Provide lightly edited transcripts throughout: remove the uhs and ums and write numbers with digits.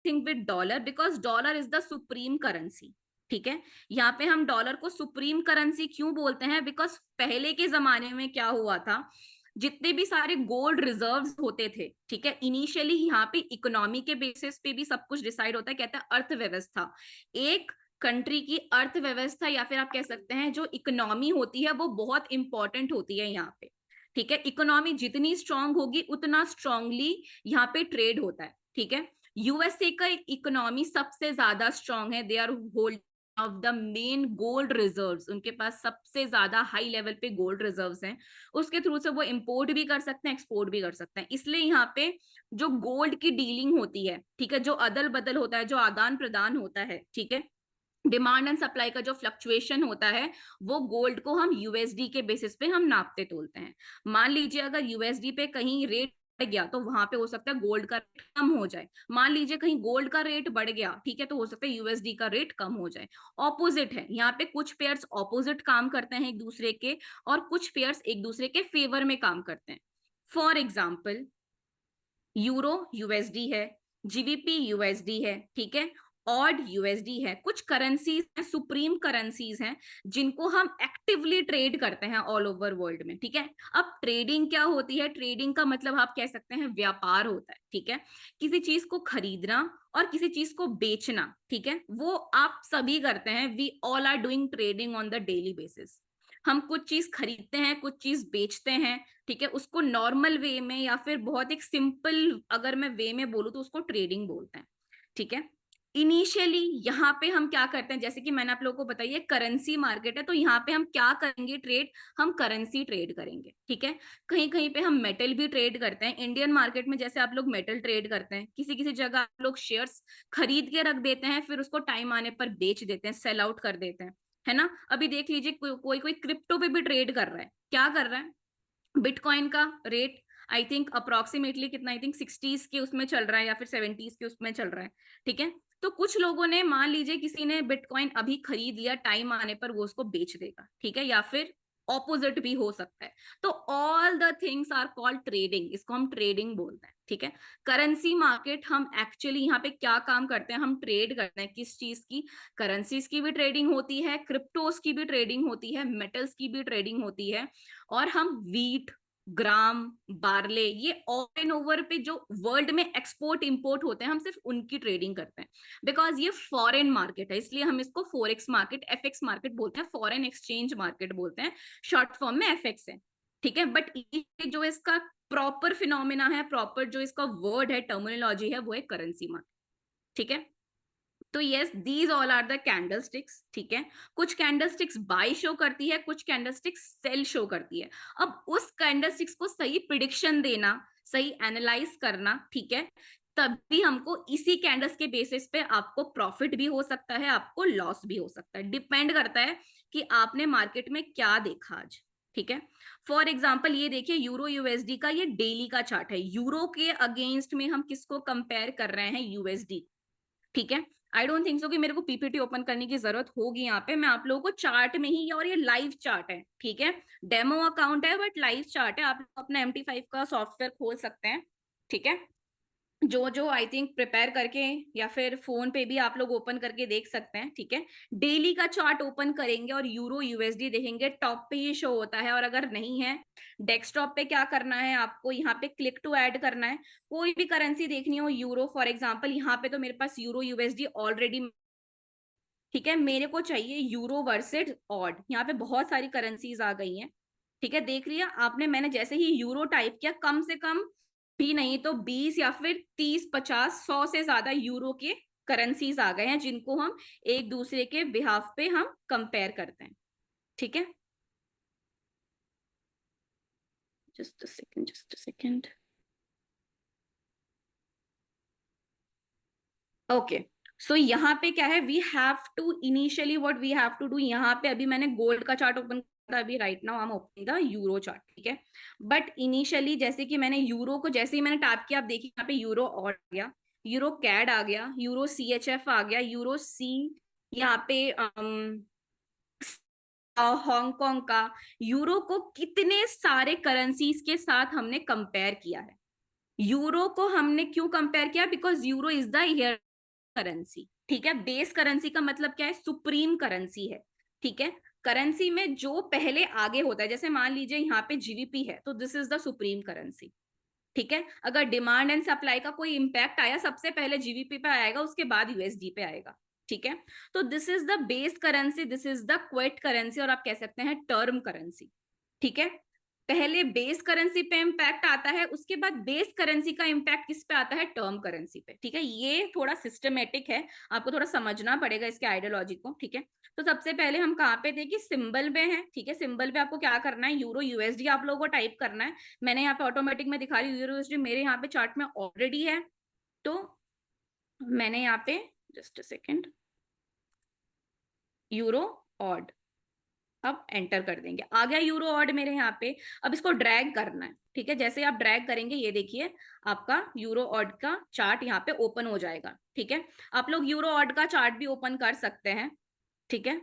Thing with dollar because dollar is the supreme currency. ठीक है, यहाँ पे हम डॉलर को सुप्रीम करेंसी क्यों बोलते हैं, बिकॉज पहले के जमाने में क्या हुआ था, जितने भी सारे गोल्ड रिजर्व्स होते थे, ठीक है, इनिशियली यहाँ पे इकोनॉमी के बेसिस पे भी सब कुछ डिसाइड होता है, कहते हैं अर्थव्यवस्था। एक कंट्री की अर्थव्यवस्था या फिर आप कह सकते हैं जो इकोनॉमी होती है वो बहुत इंपॉर्टेंट होती है यहाँ पे। ठीक है, इकोनॉमी जितनी स्ट्रांग होगी उतना स्ट्रांगली यहाँ पे ट्रेड होता है। ठीक है, यूएसए का इकोनॉमी सबसे ज्यादा स्ट्रांग है, they are hold of the main gold reserves, उनके पास सबसे ज्यादा हाई लेवल पे गोल्ड रिजर्व्स हैं, उसके थ्रू से वो इंपोर्ट भी कर सकते हैं, एक्सपोर्ट भी कर सकते हैं। इसलिए यहाँ पे जो गोल्ड की डीलिंग होती है, ठीक है, जो अदल बदल होता है, जो आदान प्रदान होता है, ठीक है, डिमांड एंड सप्लाई का जो फ्लक्चुएशन होता है, वो गोल्ड को हम यूएसडी के बेसिस पे हम नापते तोलते हैं। मान लीजिए अगर यूएसडी पे कहीं रेट बढ़ गया तो वहां पे हो सकता है गोल्ड का रेट कम हो जाए, मान लीजिए कहीं गोल्ड का रेट बढ़ गया, ठीक है, तो हो सकता है यूएसडी का रेट कम हो जाए। ऑपोजिट है, यहाँ पे कुछ पेयर्स ऑपोजिट काम करते हैं एक दूसरे के, और कुछ पेयर्स एक दूसरे के फेवर में काम करते हैं। फॉर एग्जाम्पल, यूरो यूएसडी है, जीबीपी यूएसडी है, ठीक है, ऑड यूएसडी है, कुछ करेंसीज हैं, सुप्रीम करेंसीज हैं जिनको हम एक्टिवली ट्रेड करते हैं ऑल ओवर वर्ल्ड में। ठीक है, अब ट्रेडिंग क्या होती है, ट्रेडिंग का मतलब आप कह सकते हैं व्यापार होता है। ठीक है, किसी चीज को खरीदना और किसी चीज को बेचना, ठीक है, वो आप सभी करते हैं, we all are doing trading on the daily basis. हम कुछ चीज खरीदते हैं, कुछ चीज बेचते हैं, ठीक है, उसको नॉर्मल वे में या फिर बहुत एक सिंपल अगर मैं वे में बोलूं तो उसको ट्रेडिंग बोलते हैं। ठीक है, इनिशियली यहाँ पे हम क्या करते हैं, जैसे कि मैंने आप लोगों को बताइए करेंसी मार्केट है, तो यहाँ पे हम क्या करेंगे ट्रेड, हम करेंसी ट्रेड करेंगे। ठीक है, कहीं कहीं पे हम मेटल भी ट्रेड करते हैं, इंडियन मार्केट में जैसे आप लोग मेटल ट्रेड करते हैं, किसी किसी जगह आप लोग शेयर्स खरीद के रख देते हैं, फिर उसको टाइम आने पर बेच देते हैं, सेल आउट कर देते हैं, है ना। अभी देख लीजिए कोई कोई क्रिप्टो पे भी ट्रेड कर रहा है, क्या कर रहा है, बिटकॉइन का रेट आई थिंक अप्रोक्सीमेटली कितना, आई थिंक 60s के उसमें चल रहा है या फिर 70s के उसमें चल रहा है। ठीक है, तो कुछ लोगों ने, मान लीजिए किसी ने बिटकॉइन अभी खरीद लिया, टाइम आने पर वो उसको बेच देगा, ठीक है, या फिर ऑपोजिट भी हो सकता है। तो all the things are called trading, इसको हम ट्रेडिंग बोलते हैं। ठीक है, करेंसी मार्केट हम एक्चुअली यहाँ पे क्या काम करते हैं, हम ट्रेड करते हैं किस चीज की, करेंसीज की भी ट्रेडिंग होती है, क्रिप्टोस की भी ट्रेडिंग होती है, मेटल्स की भी ट्रेडिंग होती है, और हम वीट, ग्राम, बार्ले, ये ऑल एंड ओवर पे जो वर्ल्ड में एक्सपोर्ट इंपोर्ट होते हैं हम सिर्फ उनकी ट्रेडिंग करते हैं, बिकॉज ये फॉरेन मार्केट है, इसलिए हम इसको फॉरेक्स मार्केट, एफएक्स मार्केट बोलते हैं, फॉरेन एक्सचेंज मार्केट बोलते हैं, शॉर्ट फॉर्म में एफएक्स है। ठीक है, बट जो इसका प्रॉपर फिनोमिना है, प्रॉपर जो इसका वर्ड है, टर्मिनोलॉजी है, वो है करेंसी मार्केट। ठीक है, तो yes these all are the candlesticks. ठीक है, कुछ कैंडलस्टिक्स बाय शो करती है, कुछ कैंडलस्टिक्स सेल शो करती है। अब उस कैंडलस्टिक्स को सही प्रिडिक्शन देना, सही एनालाइज करना, ठीक है, तभी हमको इसी कैंडल्स के बेसिस पे आपको प्रॉफिट भी हो सकता है, आपको लॉस भी हो सकता है, डिपेंड करता है कि आपने मार्केट में क्या देखा आज। ठीक है, फॉर एग्जाम्पल ये देखिए यूरो यूएसडी का ये डेली का चार्ट है, यूरो के अगेंस्ट में हम किसको कंपेयर कर रहे हैं, यूएसडी। ठीक है, आई डोंट थिंक सो कि मेरे को पीपीटी ओपन करने की जरूरत होगी यहाँ पे, मैं आप लोगों को चार्ट में ही, और ये लाइव चार्ट है, ठीक है, डेमो अकाउंट है बट लाइव चार्ट है, आप अपना MT5 का सॉफ्टवेयर खोल सकते हैं। ठीक है, जो जो आई थिंक प्रिपेयर करके या फिर फोन पे भी आप लोग ओपन करके देख सकते हैं। ठीक है, डेली का चार्ट ओपन करेंगे और यूरो यूएसडी देखेंगे, टॉप पे ही शो होता है, और अगर नहीं है डेस्कटॉप पे क्या करना है आपको, यहाँ पे क्लिक टू ऐड करना है, कोई भी करेंसी देखनी हो, यूरो फॉर एग्जाम्पल, यहाँ पे तो मेरे पास यूरो यूएसडी ऑलरेडी। ठीक है, मेरे को चाहिए यूरो वर्सेस ऑड, यहाँ पे बहुत सारी करेंसीज आ गई हैं। ठीक है, देख लिया आपने, मैंने जैसे ही यूरो टाइप किया, कम से कम भी नहीं तो 20 या फिर 30, 50, 100 से ज्यादा यूरो के करेंसीज आ गए हैं जिनको हम एक दूसरे के बिहाफ पे हम कंपेयर करते हैं। ठीक है, just a second, just a second. Okay, so यहाँ पे क्या है, we have to initially what we have to do, यहाँ पे अभी मैंने गोल्ड का चार्ट ओपन किया, अभी right now I am opening the euro chart. ठीक है, बट इनिशियली जैसे कि मैंने यूरो को जैसे ही मैंने टैप किया, आप देखिए यहाँ पे यूरो ऑड आ गया, यूरो कैड आ गया, यूरो CHF आ गया, यूरो सी, यहाँ पे हांगकांग का, यूरो को कितने सारे करेंसीज के साथ हमने कंपेयर किया है। यूरो को हमने क्यों कंपेयर किया, because euro is the currency, ठीक है। बेस करेंसी का मतलब क्या है, सुप्रीम करेंसी है, ठीक है। करेंसी में जो पहले आगे होता है, जैसे मान लीजिए यहाँ पे जीबीपी है, तो this is the supreme currency, ठीक है। अगर डिमांड एंड सप्लाई का कोई इंपैक्ट आया, सबसे पहले जीबीपी पे आएगा, उसके बाद यूएसडी पे आएगा, ठीक है। तो this is the base currency, this is the quote currency, और आप कह सकते हैं टर्म करेंसी, ठीक है। पहले बेस करेंसी पे इंपैक्ट आता है, उसके बाद बेस करेंसी का इंपैक्ट किस पे आता है, टर्म करेंसी पे, ठीक है। ये थोड़ा सिस्टमेटिक है, आपको थोड़ा समझना पड़ेगा इसके आइडियोलॉजी को, ठीक है। तो सबसे पहले हम कहाँ पे थे कि सिंबल में है, ठीक है। सिंबल पे आपको क्या करना है, यूरो यूएसडी आप लोगों को टाइप करना है। मैंने यहाँ पे ऑटोमेटिक में दिखा रही हूँ, यूरो यूएसडी मेरे यहाँ पे चार्ट में ऑलरेडी है, तो मैंने यहाँ पे just a second euro odd, अब एंटर कर देंगे, आ गया यूरो ऑड मेरे यहाँ पे। अब इसको ड्रैग करना है, ठीक है। जैसे आप ड्रैग करेंगे, ये देखिए आपका यूरो ऑड का चार्ट यहाँ पे ओपन हो जाएगा, ठीक है। आप लोग यूरो ऑड का चार्ट भी ओपन कर सकते हैं, ठीक है।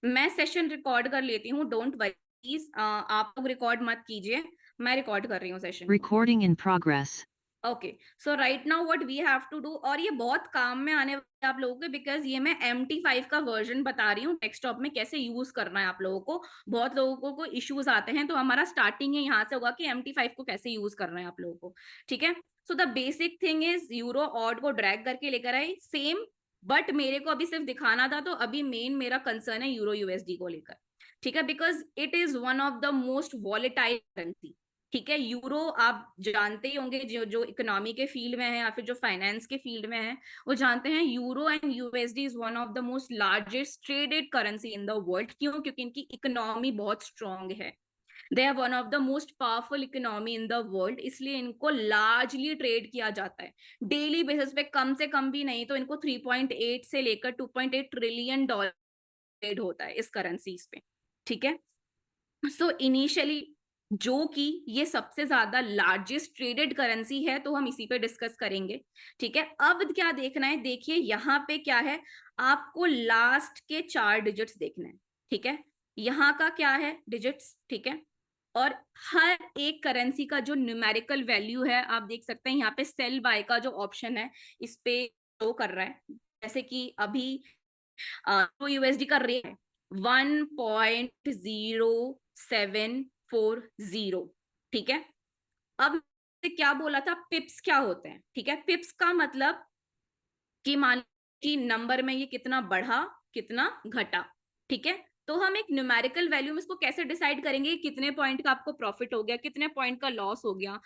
मैं सेशन रिकॉर्ड कर लेती हूँ, डोंट वरी प्लीज, आप लोग रिकॉर्ड मत कीजिए, मैं रिकॉर्ड कर रही हूँ session. Recording in progress. Okay, so right now what we have to do, और ये बहुत काम में आने वाला आप लोगों के, बिकॉज ये मैं MT5 का वर्जन बता रही हूँ, डेस्कटॉप में कैसे यूज करना है आप लोगों को। बहुत लोगों को इश्यूज आते हैं, तो हमारा स्टार्टिंग है यहाँ से होगा कि MT5 को कैसे यूज करना है आप लोगों को, ठीक है। So the basic thing is euro odd को ड्रैग करके लेकर आए सेम, बट मेरे को अभी सिर्फ दिखाना था, तो अभी मेन मेरा कंसर्न है यूरो यूएसडी को लेकर, ठीक है। Because it is one of the most volatile currency, ठीक है। यूरो आप जानते ही होंगे, जो जो इकोनॉमी के फील्ड में है या फिर जो फाइनेंस के फील्ड में है, वो जानते हैं euro and USD is one of the most largest traded currency in the world. क्यों? क्योंकि इनकी इकोनॉमी बहुत स्ट्रांग है, they are one of the most powerful economy in the world, इसलिए इनको लार्जली ट्रेड किया जाता है डेली बेसिस पे। कम से कम भी नहीं तो इनको 3.8 से लेकर 2.8 ट्रिलियन डॉलर ट्रेड होता है इस करेंसीज पे, ठीक है। सो इनिशियली जो कि ये सबसे ज्यादा लार्जेस्ट ट्रेडेड करेंसी है, तो हम इसी पे डिस्कस करेंगे, ठीक है। अब क्या देखना है, देखिए यहाँ पे क्या है, आपको लास्ट के 4 डिजिट्स देखने हैं, ठीक है। यहाँ का क्या है डिजिट्स, ठीक है। और हर एक करेंसी का जो न्यूमेरिकल वैल्यू है, आप देख सकते हैं यहाँ पे सेल बाय का जो ऑप्शन है इस पे शो कर रहा है। जैसे कि अभी तो यूएसडी का रेट है 1.0740, ठीक है। अब क्या बोला था, पिप्स क्या होते हैं, ठीक है। पिप्स का मतलब कि मान कि नंबर में ये कितना बढ़ा कितना घटा, ठीक है। तो हम एक न्यूमेरिकल वैल्यू में इसको कैसे डिसाइड करेंगे, कितने पॉइंट का आपको प्रॉफिट हो गया, कितने पॉइंट का लॉस हो गया,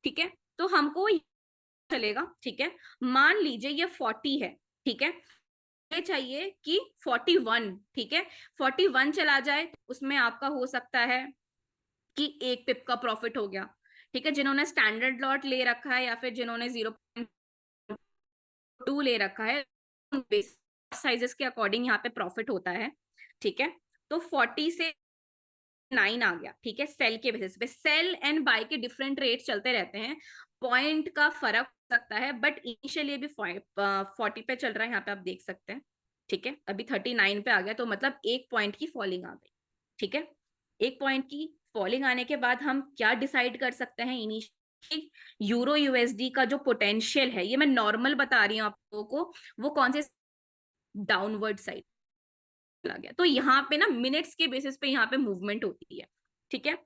ठीक है। तो हमको चलेगा, ठीक है। मान लीजिए ये 40 है, ठीक है, चाहिए कि 41, ठीक है। 41 चला जाए, उसमें आपका हो सकता है कि 1 पिप का प्रॉफिट हो गया, ठीक है। जिन्होंने स्टैंडर्ड लॉट ले रखा है या फिर जिन्होंने 0.2 ले रखा है, साइजेस के अकॉर्डिंग यहाँ पे प्रॉफिट होता है, ठीक है। तो 40 से 9 आ गया, ठीक है। सेल के बेसिस पे सेल एंड बाय के डिफरेंट रेट चलते रहते हैं, पॉइंट का फर्क हो सकता है, बट इनिशियली भी 40 पे चल रहा है, यहाँ पे आप देख सकते हैं, ठीक है। अभी 39 पे आ गया, तो मतलब 1 पॉइंट की फॉलिंग आ गई, ठीक है। 1 पॉइंट की फॉलिंग आने के बाद हम क्या डिसाइड कर सकते हैं, इनिशियली यूरो यूएसडी का जो पोटेंशियल है, ये मैं नॉर्मल बता रही हूँ आप लोगों को, वो कौन से डाउनवर्ड साइड चला गया। तो यहाँ पे ना मिनट्स के बेसिस पे यहाँ पे मूवमेंट होती है, ठीक है।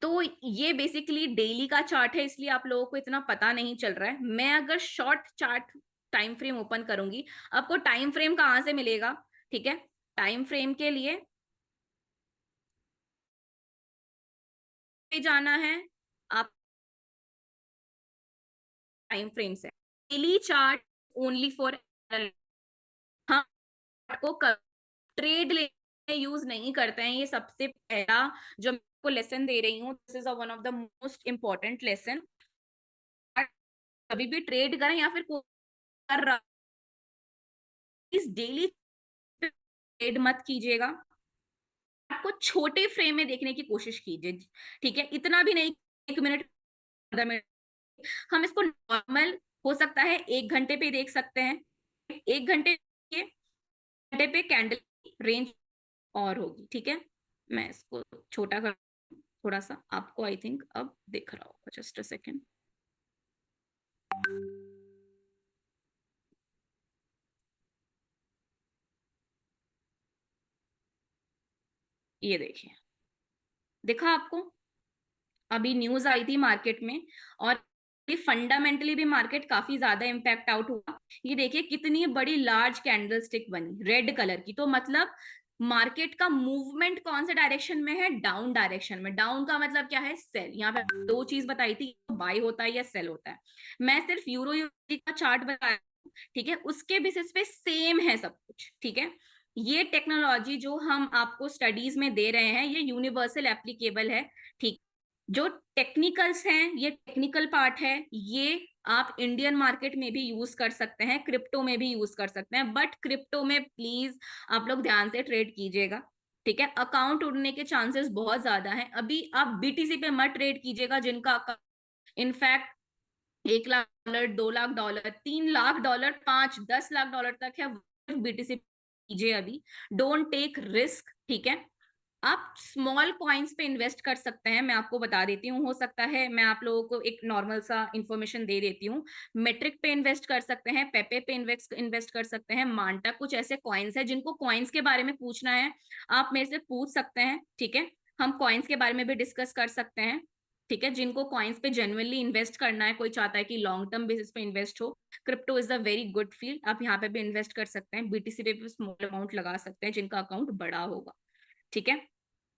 तो ये बेसिकली डेली का चार्ट है, इसलिए आप लोगों को इतना पता नहीं चल रहा है। मैं अगर short chart time frame open करूंगी, आपको टाइम फ्रेम कहां से मिलेगा, ठीक है। टाइम फ्रेम के लिए जाना है आप, टाइम फ्रेम से डेली चार्ट ओनली फॉर, हाँ, को ट्रेड लेने यूज नहीं करते हैं। ये सबसे पहला जो मैं आपको लेसन दे रही हूँ, this is one of the most important lesson. कभी भी ट्रेड करें या फिर कर रहा, इस डेली ट्रेड मत कीजिएगा, आपको छोटे फ्रेम में देखने की कोशिश कीजिए, ठीक है। इतना भी नहीं 1 मिनट, आधा मिनट, हम इसको नॉर्मल हो सकता है 1 घंटे पे देख सकते हैं। 1 घंटे पे कैंडल रेंज और होगी, ठीक है। मैं इसको छोटा कर थोड़ा सा, आपको आई थिंक अब दिख रहा होगा, जस्ट अ सेकेंड। ये देखिए, दिखा आपको? अभी न्यूज आई थी मार्केट में, और फंडामेंटली भी मार्केट काफी ज्यादा इम्पैक्ट आउट हुआ। ये देखिए कितनी बड़ी लार्ज कैंडल स्टिक बनी रेड कलर की, तो मतलब मार्केट का मूवमेंट कौन से डायरेक्शन में है? डाउन डायरेक्शन में। डाउन का मतलब क्या है? सेल। यहाँ पे दो चीज बताई थी, बाय होता है या सेल होता है। मैं सिर्फ यूरो यूएसडी का चार्ट बताया, ठीक है, उसके बेसिस पे सेम है सब कुछ, ठीक है। ये टेक्नोलॉजी जो हम आपको स्टडीज में दे रहे हैं, ये यूनिवर्सल एप्लीकेबल है, ठीक। जो टेक्निकल्स हैं, ये टेक्निकल पार्ट है, ये आप इंडियन मार्केट में भी यूज कर सकते हैं, क्रिप्टो में भी यूज कर सकते हैं, बट क्रिप्टो में प्लीज आप लोग ध्यान से ट्रेड कीजिएगा, ठीक है। अकाउंट उड़ने के चांसेस बहुत ज्यादा हैं। अभी आप बीटीसी पे मत ट्रेड कीजिएगा, जिनका in fact 1 lakh dollar, $2 lakh, $3 lakh, 5-10 lakh dollar तक है, बीटीसी कीजिए अभी। डोंट टेक रिस्क, ठीक है। आप स्मॉल कॉइन्स पे इन्वेस्ट कर सकते हैं, मैं आपको बता देती हूँ। हो सकता है मैं आप लोगों को एक नॉर्मल सा इंफॉर्मेशन दे देती हूँ। मेट्रिक पे इन्वेस्ट कर सकते हैं, पेपे पे इन्वेस्ट कर सकते हैं, मांटा, कुछ ऐसे कॉइन्स है। जिनको कॉइन्स के बारे में पूछना है आप मेरे से पूछ सकते हैं, ठीक है। हम कॉइन्स के बारे में भी डिस्कस कर सकते हैं, ठीक है। जिनको कॉइन्स पे जेन्युइनली इन्वेस्ट करना है, कोई चाहता है कि लॉन्ग टर्म बेसिस पे इन्वेस्ट हो, crypto is a very good field, आप यहाँ पे भी इन्वेस्ट कर सकते हैं। बीटीसी पे भी स्मॉल अमाउंट लगा सकते हैं जिनका अकाउंट बड़ा होगा, ठीक है।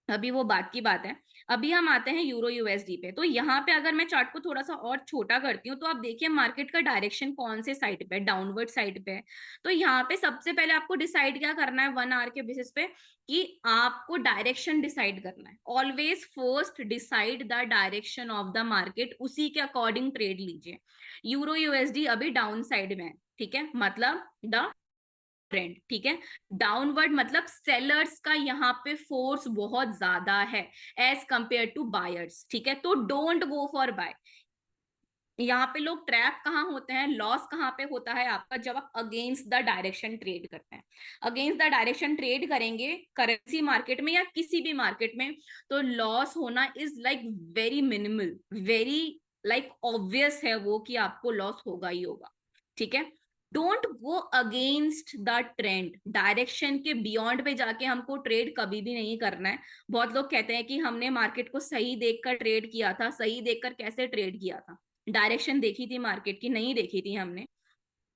अभी वो बात की बात है। अभी हम आते हैं यूरो यूएसडी पे। तो यहाँ पे अगर मैं चार्ट को थोड़ा सा और छोटा करती हूँ, तो आप देखिए मार्केट का डायरेक्शन कौन से साइड पे है? डाउनवर्ड साइड पे है। तो यहाँ पे सबसे पहले आपको डिसाइड क्या करना है 1 आवर के बेसिस पे, कि आपको डायरेक्शन डिसाइड करना है। Always first decide the direction of the market, उसी के अकॉर्डिंग ट्रेड लीजिए। यूरो यूएसडी अभी डाउन साइड में है, ठीक है, मतलब द ट्रेंड, ठीक है। डाउनवर्ड मतलब सेलर्स का यहाँ पे फोर्स बहुत ज्यादा है एज कंपेयर टू बायर्स, ठीक है। तो डोंट गो फॉर बाय। यहाँ पे लोग ट्रैप कहाँ होते हैं, लॉस कहाँ पे होता है आपका? जब आप अगेंस्ट द डायरेक्शन ट्रेड करते हैं। अगेंस्ट द डायरेक्शन ट्रेड करेंगे करेंसी मार्केट में या किसी भी मार्केट में, तो लॉस होना is like very minimal, very like obvious है वो, कि आपको लॉस होगा ही होगा, ठीक है। Don't go against the trend. Direction के बियॉन्ड पे जाके हमको ट्रेड कभी भी नहीं करना है। बहुत लोग कहते हैं कि हमने मार्केट को सही देखकर ट्रेड किया था। सही देखकर कैसे ट्रेड किया था? डायरेक्शन देखी थी मार्केट की? नहीं देखी थी हमने।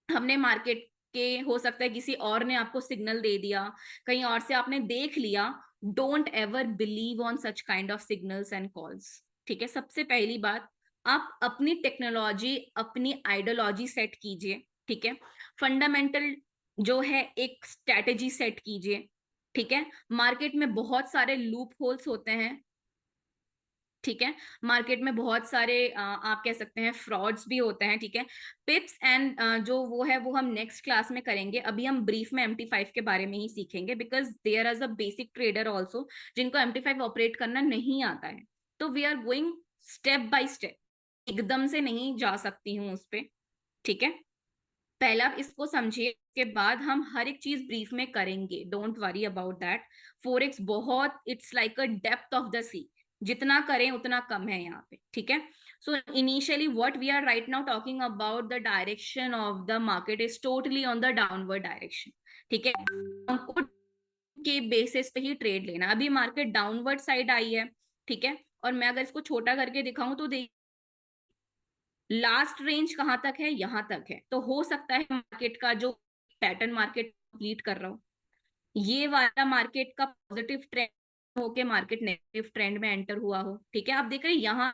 हमने मार्केट के, हो सकता है किसी और ने आपको सिग्नल दे दिया, कहीं और से आपने देख लिया। Don't ever believe on such kind of signals and calls, ठीक है। सबसे पहली बात, आप अपनी टेक्नोलॉजी, अपनी आइडियोलॉजी सेट कीजिए, ठीक है। फंडामेंटल जो है एक स्ट्रेटेजी सेट कीजिए, ठीक है। मार्केट में बहुत सारे लूप होल्स होते हैं, ठीक है। मार्केट में बहुत सारे आप कह सकते हैं फ्रॉड्स भी होते हैं, ठीक है। पिप्स एंड जो वो है वो हम नेक्स्ट क्लास में करेंगे। अभी हम ब्रीफ में MT5 के बारे में ही सीखेंगे, because there is a basic trader also जिनको MT5 ऑपरेट करना नहीं आता है। तो we are going step by step, एकदम से नहीं जा सकती हूँ उस पर, ठीक है। पहले आप इसको समझिए, के बाद हम हर एक चीज ब्रीफ में करेंगे। Don't worry about that. Forex बहुत, it's like a depth of the sea, जितना करें उतना कम है यहाँ पे, ठीक है। So initially what we are right now talking about, the direction of the market is totally on the downward direction, ठीक है। हमको के बेसिस पे ही ट्रेड लेना। अभी मार्केट डाउनवर्ड साइड आई है, ठीक है। और मैं अगर इसको छोटा करके दिखाऊं तो देखिए लास्ट रेंज कहां तक है? यहां तक है। तो हो सकता है मार्केट का जो पैटर्न मार्केट कंप्लीट कर रहा हो, ये वाला मार्केट का पॉजिटिव ट्रेंड होके मार्केट नेगेटिव ट्रेंड में एंटर हुआ हो, ठीक है। आप देख रहे हैं यहाँ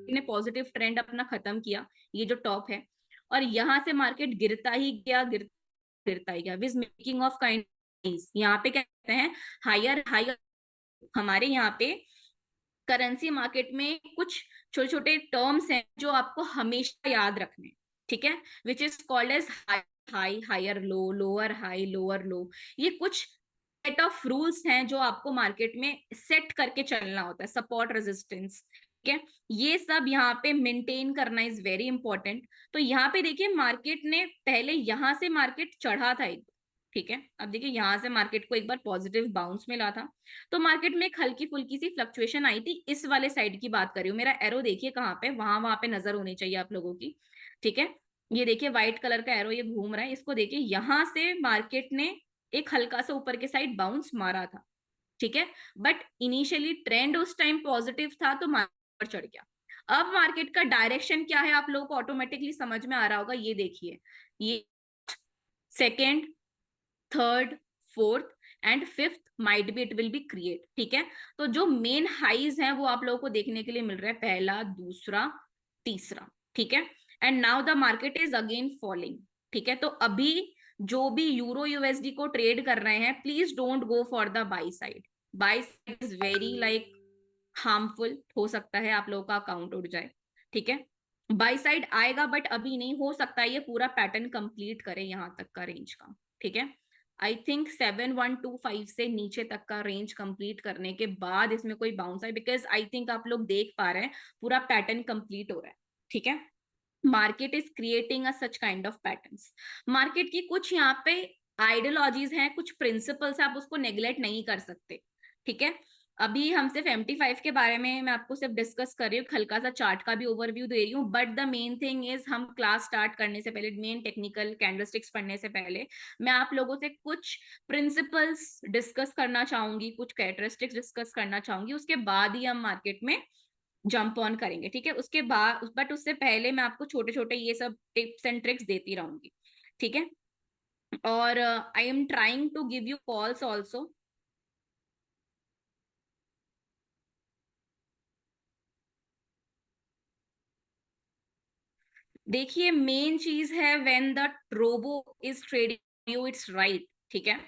ने पॉजिटिव ट्रेंड अपना खत्म किया, ये जो टॉप है, और यहां से मार्केट गिरता ही गया, गिरता ही गया, विज मेकिंग ऑफ काइंड। यहाँ पे क्या कहते हैं? Higher higher. हमारे यहाँ पे करेंसी मार्केट में कुछ छोटे छोटे टर्म्स हैं जो आपको हमेशा याद रखने, ठीक है। Which is called as high high, higher low, lower high, lower low. ये कुछ सेट ऑफ रूल्स हैं जो आपको मार्केट में सेट करके चलना होता है, सपोर्ट रेजिस्टेंस, ठीक है। ये सब यहाँ पे मेंटेन करना इज वेरी इंपॉर्टेंट। तो यहाँ पे देखिए मार्केट ने पहले यहां से मार्केट चढ़ा था एक, ठीक है। अब देखिए यहां से मार्केट को एक बार पॉजिटिव बाउंस मिला था, तो मार्केट में एक हल्की फुल्की सी फ्लक्चुएशन आई थी। इस वाले साइड की बात कर रही हूँ, मेरा एरो देखिए कहाँ पे, वहां वहां पे नजर होनी चाहिए आप लोगों की। ठीक है, ये देखिए व्हाइट कलर का एरो ये घूम रहा है, इसको देखिए यहां से मार्केट ने एक हल्का सा ऊपर के साइड बाउंस मारा था, ठीक है, बट इनिशियली ट्रेंड उस टाइम पॉजिटिव था तो मार्केट चढ़ गया। अब मार्केट का डायरेक्शन क्या है आप लोगों को ऑटोमेटिकली समझ में आ रहा होगा, ये देखिए, ये second, third, fourth and fifth might be it will be create, ठीक है। तो जो मेन हाइज हैं वो आप लोगों को देखने के लिए मिल रहा है, पहला, दूसरा, तीसरा, ठीक है, and now the market is again falling, ठीक है। तो अभी जो भी यूरो यूएसडी को ट्रेड कर रहे हैं, please don't go for the by side, by side is very like harmful, हो सकता है आप लोगों का अकाउंट उड़ जाए, ठीक है। बाई साइड आएगा बट अभी नहीं, हो सकता है ये पूरा पैटर्न कंप्लीट करे यहां तक का रेंज का, ठीक है। आई थिंक 7125 से नीचे तक का रेंज कंप्लीट करने के बाद इसमें कोई बाउंस है, बिकॉज आई थिंक आप लोग देख पा रहे हैं पूरा पैटर्न कंप्लीट हो रहा है, ठीक है। Market is creating a such kind of patterns. Market की कुछ यहाँ पे आइडियोलॉजीज हैं, कुछ प्रिंसिपल्स, आप उसको नेग्लेक्ट नहीं कर सकते, ठीक है। अभी हम सिर्फ MT5 के बारे में मैं आपको सिर्फ डिस्कस कर रही हूँ, हल्का सा चार्ट का भी ओवरव्यू दे रही हूँ, but the main thing is हम क्लास स्टार्ट करने से पहले, मेन टेक्निकल कैंडलस्टिक्स पढ़ने से पहले मैं आप लोगों से कुछ प्रिंसिपल्स डिस्कस करना चाहूंगी, कुछ कैरेक्टरिस्टिक्स डिस्कस करना चाहूंगी, उसके बाद ही हम मार्केट में जंप ऑन करेंगे, ठीक है। उसके बाद बट उससे पहले मैं आपको छोटे छोटे ये सब टिप्स एंड ट्रिक्स देती रहूंगी, ठीक है। और I am trying to give you calls also. देखिए मेन चीज है when the robo is trading you, it's right, ठीक है,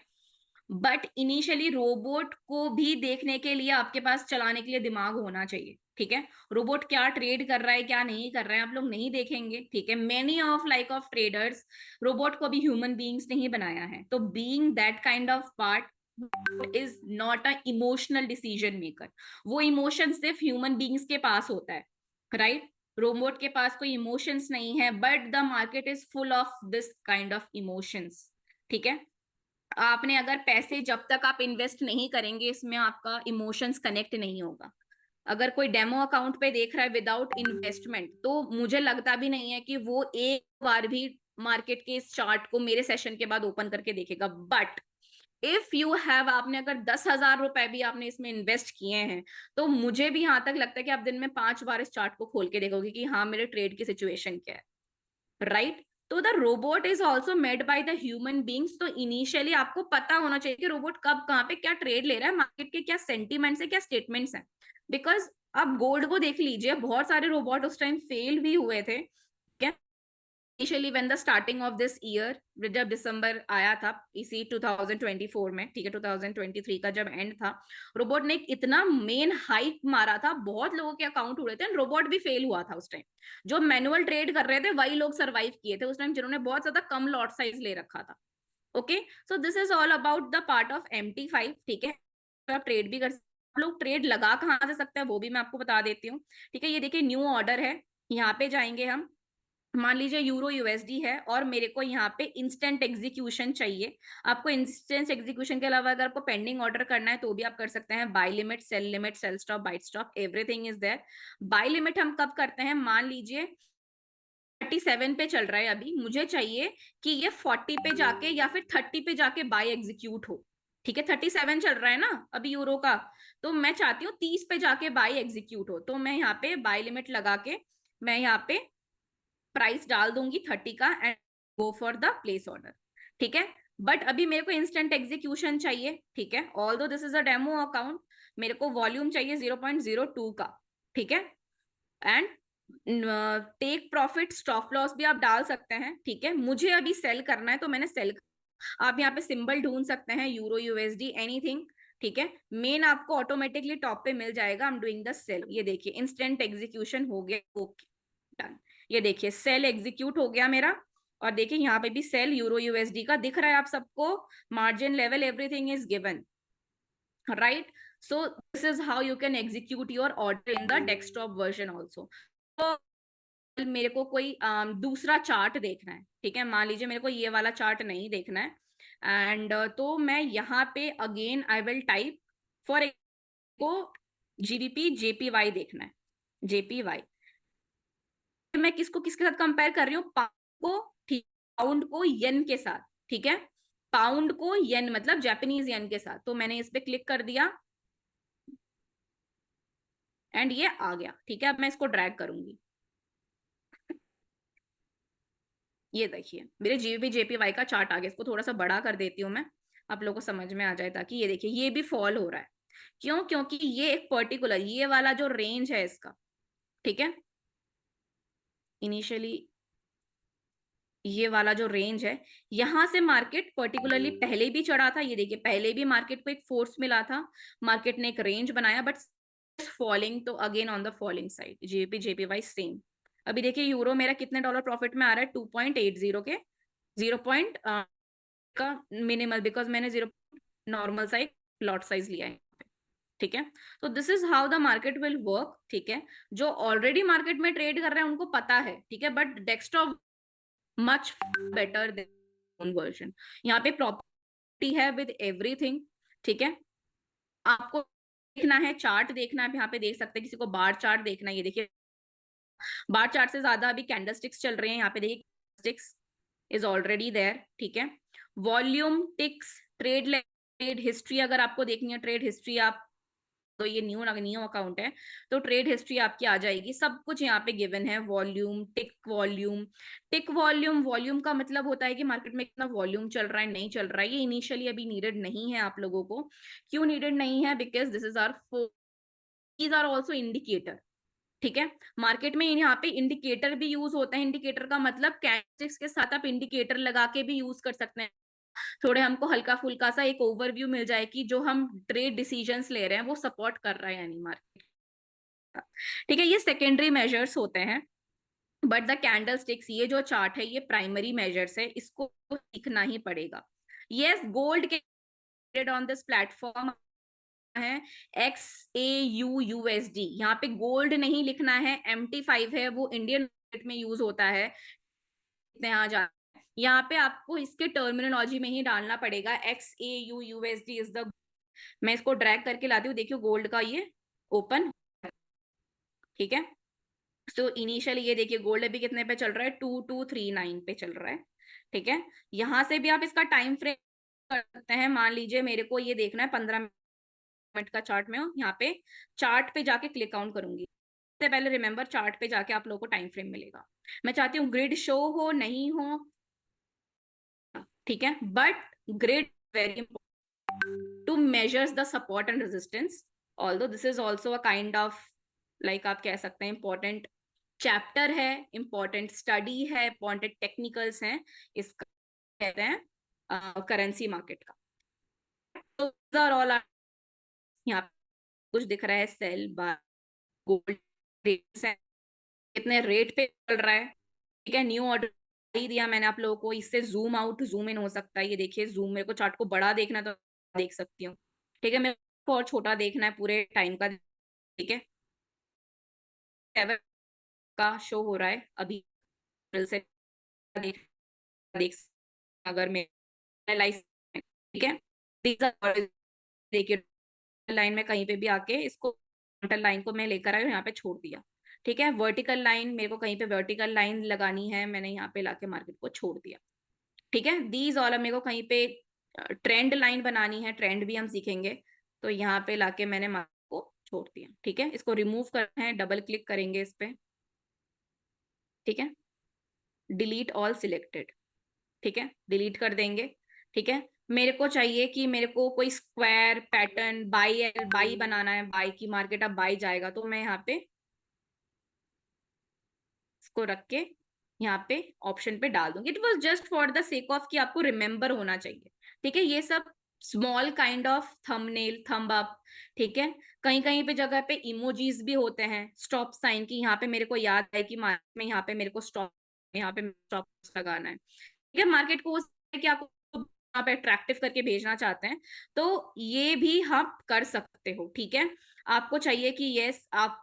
बट इनिशियली रोबोट को भी देखने के लिए आपके पास चलाने के लिए दिमाग होना चाहिए, ठीक है। रोबोट क्या ट्रेड कर रहा है क्या नहीं कर रहा है आप लोग नहीं देखेंगे, ठीक है। Many of like of traders robot को भी ह्यूमन बीइंग्स ने ही बनाया है, तो being that kind of part is not a emotional decision maker. वो इमोशन सिर्फ ह्यूमन बीइंग्स के पास होता है, राइट। रोबोट के पास कोई इमोशंस नहीं है, but the market is full of this kind of emotions, ठीक है। आपने अगर पैसे जब तक आप इन्वेस्ट नहीं करेंगे इसमें आपका इमोशंस कनेक्ट नहीं होगा। अगर कोई डेमो अकाउंट पे देख रहा है विदाउट इन्वेस्टमेंट, तो मुझे लगता भी नहीं है कि वो एक बार भी मार्केट के इस चार्ट को मेरे सेशन के बाद ओपन करके देखेगा। बट इफ यू हैव, आपने अगर 10,000 रुपए भी आपने इसमें इन्वेस्ट किए हैं, तो मुझे भी यहां तक लगता है कि आप दिन में 5 बार इस चार्ट को खोल के देखोगे कि हाँ मेरे ट्रेड की सिचुएशन क्या है, राइट। तो the robot is also made by the human beings, तो इनिशियली आपको पता होना चाहिए कि रोबोट कब कहाँ पे क्या ट्रेड ले रहा है, मार्केट के क्या सेंटीमेंट्स है क्या स्टेटमेंट्स है। बिकॉज आप गोल्ड को देख लीजिए, बहुत सारे रोबोट उस टाइम फेल भी हुए थे, क्या, initially when the starting of this year, जब दिसंबर आया था इसी 2024 में, ठीक है, 2023 का जब एंड था, रोबोट ने इतना मेन हाइक मारा था, बहुत लोगों के अकाउंट उड़े थे, रोबोट भी फेल हुआ था उस टाइम। जो मैनुअल ट्रेड कर रहे थे वही लोग सर्वाइव किए थे उस टाइम, जिन्होंने बहुत ज्यादा कम लॉट साइज ले रखा था। Okay, so this is all about the part of MT5, ठीक है। आप ट्रेड भी कर, आप लोग ट्रेड लगा कहाँ से सकते हैं वो भी मैं आपको बता देती हूँ, ठीक है। ये देखिए न्यू ऑर्डर है, यहाँ पे जाएंगे हम, मान लीजिए यूरो यूएसडी है और मेरे को यहाँ पे इंस्टेंट एग्जीक्यूशन चाहिए। आपको इंस्टेंट एग्जीक्यूशन के अलावा अगर आपको पेंडिंग ऑर्डर करना है तो भी आप कर सकते हैं, buy limit, sell stop, buy stop, everything is there. Buy limit हम कब करते हैं, मान लीजिए 37 पे चल रहा है अभी, मुझे चाहिए कि ये 40 पे जाके या फिर 30 पे जाके बाय एग्जीक्यूट हो, ठीक है। 37 चल रहा है ना अभी यूरो का, तो मैं चाहती हूँ 30 पे जाके बाय एग्जीक्यूट हो, तो मैं यहाँ पे बाय लिमिट लगा के मैं यहाँ पे प्राइस डाल दूंगी 30 का and go for the place order, ठीक है। बट अभी मेरे को इंस्टेंट एग्जीक्यूशन चाहिए, ठीक है, although this is a demo account, मेरे को वॉल्यूम चाहिए 0.02 का, ठीक है। And take profit, stop loss भी आप डाल सकते हैं, ठीक है। मुझे अभी सेल करना है तो मैंने सेल, आप यहाँ पे सिंबल ढूंढ सकते हैं, यूरो यूएसडी एनीथिंग, ठीक है। मेन आपको ऑटोमेटिकली टॉप पे मिल जाएगा, I am doing the sell, ये देखिए इंस्टेंट एग्जीक्यूशन हो गया, ओके डन। ये देखिए सेल एग्जीक्यूट हो गया मेरा, और देखिए यहाँ पे भी सेल यूरो यूएसडी का दिख रहा है आप सबको, margin level everything is given, right. So this is how you can execute your order in the desktop version also. तो मेरे को कोई दूसरा चार्ट देखना है, ठीक है, मान लीजिए मेरे को ये वाला चार्ट नहीं देखना है, एंड तो मैं यहाँ पे again I will type for को GBP JPY देखना है, JPY, मैं किसको किसके साथ कंपेयर कर रही हूँ, पाउंड को येन के साथ, ठीक है, पाउंड को येन मतलब जापानीज येन के साथ। तो मैंने इस पे क्लिक कर दिया एंड ये आ गया, ठीक है। अब मैं इसको ड्रैग करूंगी, ये देखिए मेरे जीबीपी जेपीवाई का चार्ट आ गया। इसको थोड़ा सा बड़ा कर देती हूँ मैं, आप लोगों को समझ में आ जाए, ताकि ये देखिए ये भी फॉल हो रहा है। क्यों? क्योंकि ये एक पर्टिकुलर ये वाला जो रेंज है इसका, ठीक है, इनिशियली ये वाला जो रेंज है, यहां से मार्केट पर्टिकुलरली पहले भी चढ़ा था। ये देखिए पहले भी मार्केट को एक फोर्स मिला था, मार्केट ने एक रेंज बनाया, बट फॉलिंग, तो again on the falling side. JP JPY same. अभी देखिए यूरो मेरा कितने डॉलर प्रॉफिट में आ रहा है, 2.80 के, 0 पॉइंट का मिनिमल, बिकॉज मैंने 0 नॉर्मल साइज लॉट साइज लिया है, ठीक है। तो this is how the market will work, ठीक है। जो ऑलरेडी मार्केट में ट्रेड कर रहे हैं उनको पता है, ठीक है, but desktop much better than version. यहाँ पे प्रॉपर्टी है विद एवरीथिंग, ठीक है। आपको देखना है चार्ट, देखना है, यहाँ पे देख सकते हैं, किसी को बार चार्ट देखना है, ये देखिए बार चार्ट से ज्यादा अभी कैंडलस्टिक्स चल रहे हैं। यहाँ पे देखिए कैंडलस्टिक्स इज ऑलरेडी देयर, ठीक है। वॉल्यूम, टिक्स, ट्रेड हिस्ट्री अगर आपको देखनी है, ट्रेड हिस्ट्री आप, तो ये न्यू अकाउंट है तो ट्रेड हिस्ट्री आपकी आ जाएगी, सब कुछ यहाँ पे गिवन है। वॉल्यूम, टिक वॉल्यूम, वॉल्यूम का मतलब होता है कि मार्केट में कितना वॉल्यूम चल रहा है, नहीं चल रहा है। ये इनिशियली अभी नीडेड नहीं है आप लोगों को। क्यों नीडेड नहीं है? Because this is are these are also indicator, ठीक है। मार्केट में यहाँ पे इंडिकेटर भी यूज होता है। इंडिकेटर का मतलब कैंडलस्टिक्स के साथ आप इंडिकेटर लगा के भी यूज कर सकते हैं। थोड़े हमको हल्का फुल्का सा एक ओवरव्यू मिल जाए कि जो हम ट्रेड डिसीजंस ले रहे हैं वो सपोर्ट कर रहा है यानी मार्केट का, ठीक है। ये सेकेंडरी मेजर्स होते हैं, बट द कैंडल स्टिक्स, ये जो चार्ट है ये प्राइमरी मेजर्स है, इसको सीखना ही पड़ेगा। यस, गोल्ड के ऑन दिस प्लेटफॉर्म है XAUUSD, यहाँ पे गोल्ड नहीं लिखना है, MT5 है, वो इंडियन मार्केट में यूज होता है। यहाँ जा यहाँ पे आपको इसके टर्मिनोलॉजी में ही डालना पड़ेगा, XAUUSD इज द। मैं इसको ड्रैग करके लाती हूँ, देखियो गोल्ड का ये ओपन, ठीक है। सो इनिशियली ये देखिए गोल्ड अभी कितने पे चल रहा है, 2239 पे चल रहा है, ठीक है। यहां से भी आप इसका टाइम फ्रेम कर सकते हैं। मान लीजिए मेरे को ये देखना है 15 मिनट का चार्ट में, यहाँ पे चार्ट पे जाके क्लिक आउट करूंगी। सबसे पहले रिमेंबर चार्ट पे जाके आप लोगों को टाइम फ्रेम मिलेगा। मैं चाहती हूँ ग्रिड शो हो, नहीं हो, ठीक है, but grid very to measures the support and resistance, although this is also a kind of like आप कह सकते हैं important chapter है, important study है, important technicals हैं, इसका कहते हैं करेंसी मार्केट का। तो ऑल यहाँ कुछ दिख रहा है, सेल बाय गोल्ड कितने रेट पे चल रहा है, ठीक है। न्यू ऑर्डर दिया मैंने आप लोगों को, इससे जूम आउट जूम इन हो सकता है। ये देखिए जूम, मेरे को चार्ट को बड़ा देखना तो देख सकती हूँ, ठीक है। मेरे को और छोटा देखना है पूरे टाइम का, ठीक है। 7 का शो हो रहा है अभी से, देख देख अगर मैं लाइफ, ठीक है। देखिए लाइन में कहीं पे भी आके इसको लाइन को मैं लेकर आई, यहाँ पे छोड़ दिया, ठीक है। वर्टिकल लाइन मेरे को कहीं पे वर्टिकल लाइन लगानी है, मैंने यहाँ पे लाके मार्केट को छोड़ दिया, ठीक है। दीज ऑल मेरे को कहीं पे ट्रेंड लाइन बनानी है, ट्रेंड भी हम सीखेंगे, तो यहाँ पे लाके मैंने मार्केट को छोड़ दिया, ठीक है। इसको रिमूव करना है, डबल क्लिक करेंगे इस पे, ठीक है। डिलीट ऑल सिलेक्टेड, ठीक है, डिलीट कर देंगे, ठीक है। मेरे को चाहिए कि मेरे को कोई स्क्वायर पैटर्न बाई बनाना है, बाई की मार्केट अब बाई जाएगा, तो मैं यहाँ पे इसको रख के यहाँ पे ऑप्शन पे डाल दूंगी। It was just for the sake of कि आपको रिमेंबर होना चाहिए, ठीक है। ये सब small kind of thumbnail, thumb up, ठीक है। कहीं कहीं पे जगह पे इमोजीज भी होते हैं, स्टॉप साइन की, यहाँ पे मेरे को याद है कि मार्केट में यहाँ पे मेरे को स्टॉप, यहाँ पे स्टॉप लगाना है, ठीक है। मार्केट को कि आपको आप अट्रैक्टिव करके भेजना चाहते हैं तो ये भी हम कर सकते हो, ठीक है। आपको चाहिए कि यस आप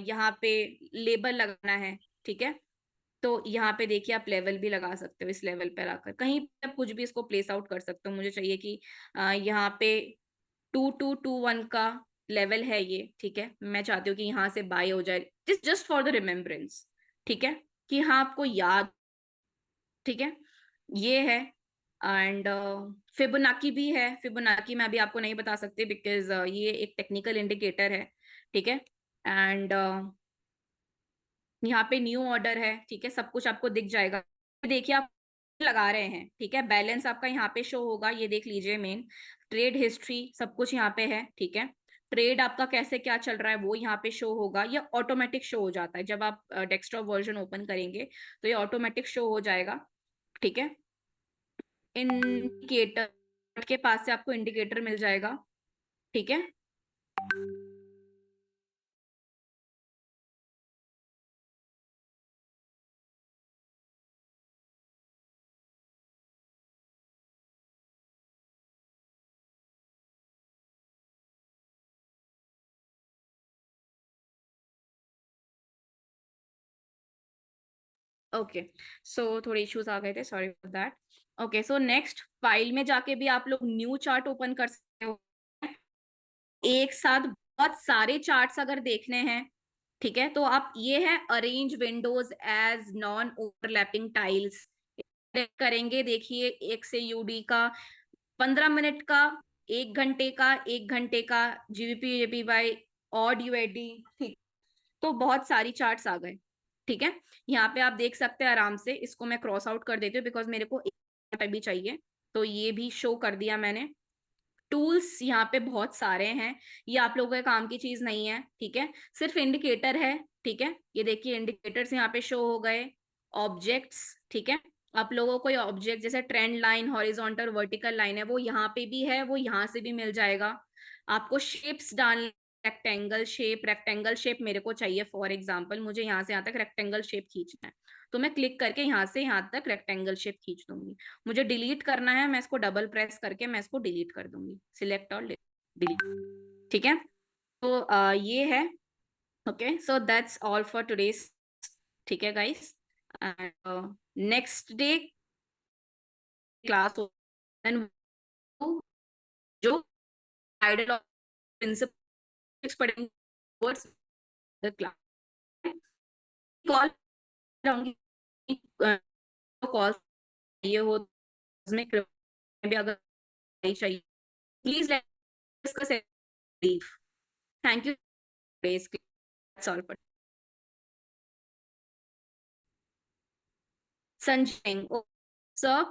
यहाँ पे लेबल लगाना है, ठीक है। तो यहाँ पे देखिए आप लेवल भी लगा सकते हो, इस लेवल पे लाकर कहीं पे आप कुछ भी इसको प्लेस आउट कर सकते हो। मुझे चाहिए कि यहाँ पे 2221 का लेवल है ये, ठीक है। मैं चाहती हूँ कि यहाँ से बाय हो जाए, जस्ट फॉर द रिमेम्बरेंस, ठीक है, कि हाँ आपको याद, ठीक है, ये है। एंड फिबोनाकी भी है, फिबोनाकी मैं अभी आपको नहीं बता सकती बिकॉज ये एक टेक्निकल इंडिकेटर है, ठीक है। एंड यहाँ पे न्यू ऑर्डर है, ठीक है, सब कुछ आपको दिख जाएगा। देखिए आप लगा रहे हैं, ठीक है, बैलेंस आपका यहाँ पे शो होगा, ये देख लीजिए, मेन ट्रेड हिस्ट्री सब कुछ यहाँ पे है, ठीक है। ट्रेड आपका कैसे क्या चल रहा है वो यहाँ पे शो होगा, ये ऑटोमेटिक शो हो जाता है जब आप डेस्कटॉप वर्जन ओपन करेंगे तो ये ऑटोमेटिक शो हो जाएगा, ठीक है। इंडिकेटर के पास से आपको इंडिकेटर मिल जाएगा, ठीक है। ओके, सो थोड़े इश्यूज आ गए थे, sorry for that. Okay, so next file में जाके भी आप लोग न्यू चार्ट ओपन कर सकते हो, एक साथ बहुत सारे चार्ट्स अगर देखने हैं, ठीक है, तो आप ये है arrange windows as non overlapping tiles करेंगे। देखिए एक से यूडी का, 15 मिनट का, 1 घंटे का, 1 घंटे का, जीबीपी जेपीवाई, ऑड यूएडी, ठीक। तो बहुत सारी चार्ट्स आ गए, ठीक है। यहाँ पे आप देख सकते हैं आराम से, इसको मैं क्रॉस आउट कर देती हूँ बिकॉज मेरे को एक भी चाहिए, तो ये भी शो कर दिया मैंने। टूल्स यहाँ पे बहुत सारे हैं, ये आप लोगों के काम की चीज नहीं है, ठीक है, सिर्फ इंडिकेटर है, ठीक है। ये देखिए इंडिकेटर्स यहाँ पे शो हो गए, ऑब्जेक्ट्स, ठीक है। आप लोगों को ये ऑब्जेक्ट जैसे trend line, horizontal, vertical line है, वो यहाँ पे भी है, वो यहाँ से भी मिल जाएगा। आपको शेप्स डाल, रेक्टेंगल शेप मेरे को चाहिए, फॉर एग्जाम्पल मुझे यहाँ से यहाँ तक रेक्टेंगल शेप खींचना है, तो मैं क्लिक करके यहाँ से यहाँ तक रेक्टेंगल शेप खींच दूंगी। मुझे डिलीट करना है, मैं इसको डबल प्रेस करके मैं इसको डिलीट कर दूंगी, सिलेक्ट और डिलीट, ठीक है। तो ये है। Okay, so that's all for today's, ठीक है गाइस। नेक्स्ट डे क्लास जो आइडल ऑफ प्रिंसिपल्स पढ़ेंगे towards the class, कॉल लाऊंगी, कॉल ये हो उसमें भी अगर नहीं चाहिए, please let discuss leave. Thank you, Sanjay sir,